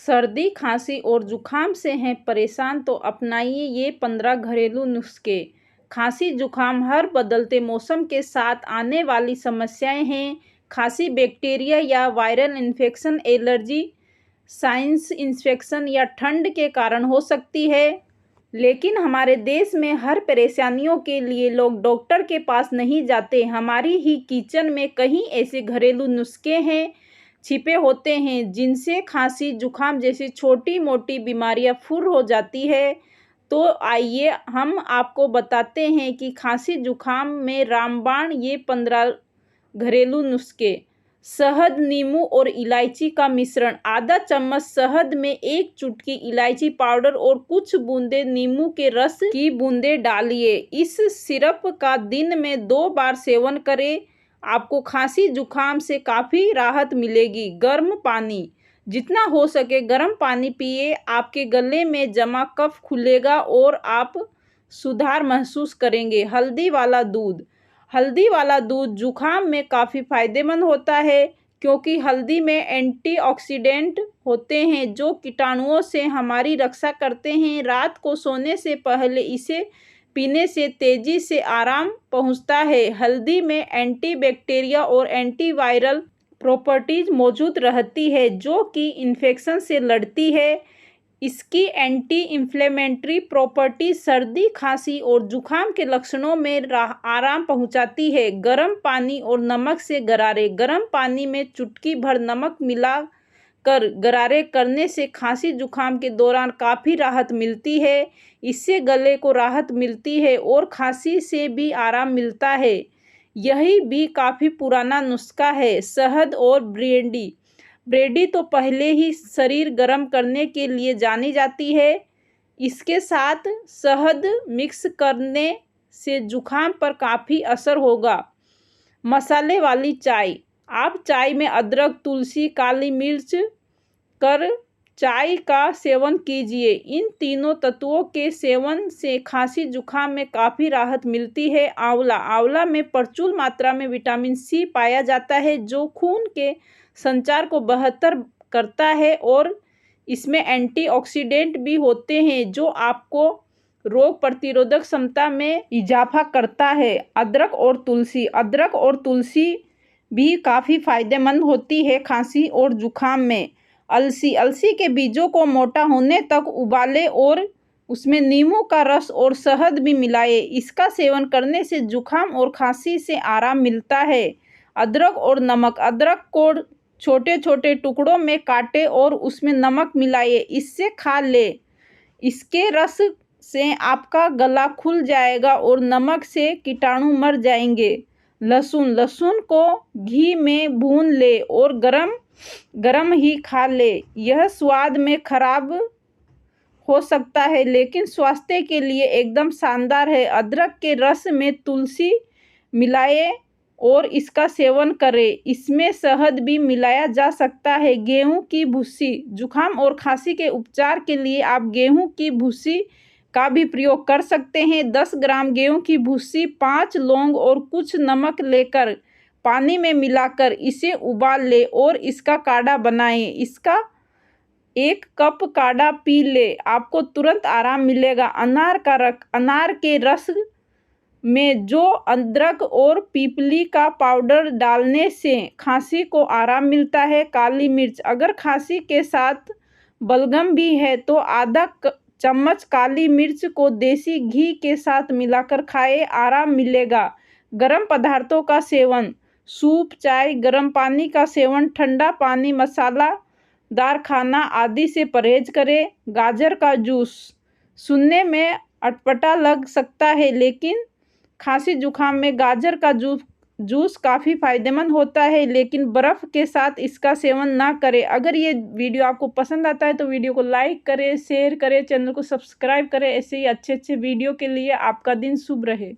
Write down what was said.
सर्दी, खांसी और जुकाम से हैं परेशान तो अपनाइए ये 15 घरेलू नुस्खे। खांसी जुकाम हर बदलते मौसम के साथ आने वाली समस्याएं हैं। खांसी बैक्टीरिया या viral infection, allergy, sinus infection या ठंड के कारण हो सकती है। लेकिन हमारे देश में हर परेशानियों के लिए लोग डॉक्टर के पास नहीं जाते। हमारी ही किचन में कई ऐसे घरेलू नुस्खे हैं छिपे होते हैं जिनसे खांसी जुकाम जैसी छोटी मोटी बीमारियां फुर हो जाती है। तो आइए हम आपको बताते हैं कि खांसी जुकाम में रामबाण ये 15 घरेलू नुस्खे। शहद, नींबू और इलायची का मिश्रण। आधा चम्मच शहद में 1 चुटकी इलायची पाउडर और कुछ बूंदे नींबू के रस की बूंदें डालिए। इस सिरप का दिन में 2 बार सेवन करें। आपको खांसी जुकाम से काफ़ी राहत मिलेगी। गर्म पानी, जितना हो सके गर्म पानी पिए। आपके गले में जमा कफ खुलेगा और आप सुधार महसूस करेंगे। हल्दी वाला दूध। हल्दी वाला दूध जुकाम में काफ़ी फायदेमंद होता है क्योंकि हल्दी में एंटीऑक्सीडेंट होते हैं जो कीटाणुओं से हमारी रक्षा करते हैं। रात को सोने से पहले इसे पीने से तेजी से आराम पहुंचता है। हल्दी में एंटीबैक्टीरिया और एंटीवायरल प्रॉपर्टीज मौजूद रहती है जो कि इन्फेक्शन से लड़ती है। इसकी एंटी इन्फ्लेमेटरी प्रॉपर्टी सर्दी, खांसी और जुकाम के लक्षणों में आराम पहुंचाती है। गर्म पानी और नमक से गरारे। गर्म पानी में चुटकी भर नमक मिला कर गरारे करने से खांसी जुकाम के दौरान काफ़ी राहत मिलती है। इससे गले को राहत मिलती है और खांसी से भी आराम मिलता है। यही भी काफ़ी पुराना नुस्खा है। शहद और ब्रेडी। ब्रेडी तो पहले ही शरीर गर्म करने के लिए जानी जाती है। इसके साथ शहद मिक्स करने से जुकाम पर काफ़ी असर होगा। मसाले वाली चाय। आप चाय में अदरक, तुलसी, काली मिर्च कर चाय का सेवन कीजिए। इन तीनों तत्वों के सेवन से खांसी जुकाम में काफ़ी राहत मिलती है। आंवला। आंवला में प्रचुर मात्रा में विटामिन सी पाया जाता है जो खून के संचार को बेहतर करता है और इसमें एंटीऑक्सीडेंट भी होते हैं जो आपको रोग प्रतिरोधक क्षमता में इजाफा करता है। अदरक और तुलसी। अदरक और तुलसी भी काफ़ी फायदेमंद होती है खांसी और जुकाम में। अलसी। अलसी के बीजों को मोटा होने तक उबालें और उसमें नींबू का रस और शहद भी मिलाएं। इसका सेवन करने से जुकाम और खांसी से आराम मिलता है। अदरक और नमक। अदरक को छोटे छोटे टुकड़ों में काटें और उसमें नमक मिलाइए। इससे खा ले। इसके रस से आपका गला खुल जाएगा और नमक से कीटाणु मर जाएंगे। लहसुन। लहसुन को घी में भून ले और गरम ही खा ले। यह स्वाद में खराब हो सकता है लेकिन स्वास्थ्य के लिए एकदम शानदार है। अदरक के रस में तुलसी मिलाएं और इसका सेवन करें। इसमें शहद भी मिलाया जा सकता है। गेहूं की भूसी। जुकाम और खांसी के उपचार के लिए आप गेहूं की भूसी का भी प्रयोग कर सकते हैं। 10 ग्राम गेहूं की भूसी, 5 लौंग और कुछ नमक लेकर पानी में मिलाकर इसे उबाल ले और इसका काढ़ा बनाएं। इसका 1 कप काढ़ा पी ले। आपको तुरंत आराम मिलेगा। अनार के रस में जो अदरक और पीपली का पाउडर डालने से खांसी को आराम मिलता है। काली मिर्च। अगर खांसी के साथ बलगम भी है तो आधा चम्मच काली मिर्च को देसी घी के साथ मिलाकर खाएं, आराम मिलेगा। गर्म पदार्थों का सेवन। सूप, चाय, गर्म पानी का सेवन। ठंडा पानी, मसालादार खाना आदि से परहेज करें। गाजर का जूस। सुनने में अटपटा लग सकता है लेकिन खांसी जुकाम में गाजर का जूस काफ़ी फायदेमंद होता है लेकिन बर्फ़ के साथ इसका सेवन ना करें। अगर ये वीडियो आपको पसंद आता है तो वीडियो को लाइक करें, शेयर करें, चैनल को सब्सक्राइब करें। ऐसे ही अच्छे अच्छे वीडियो के लिए आपका दिन शुभ रहे।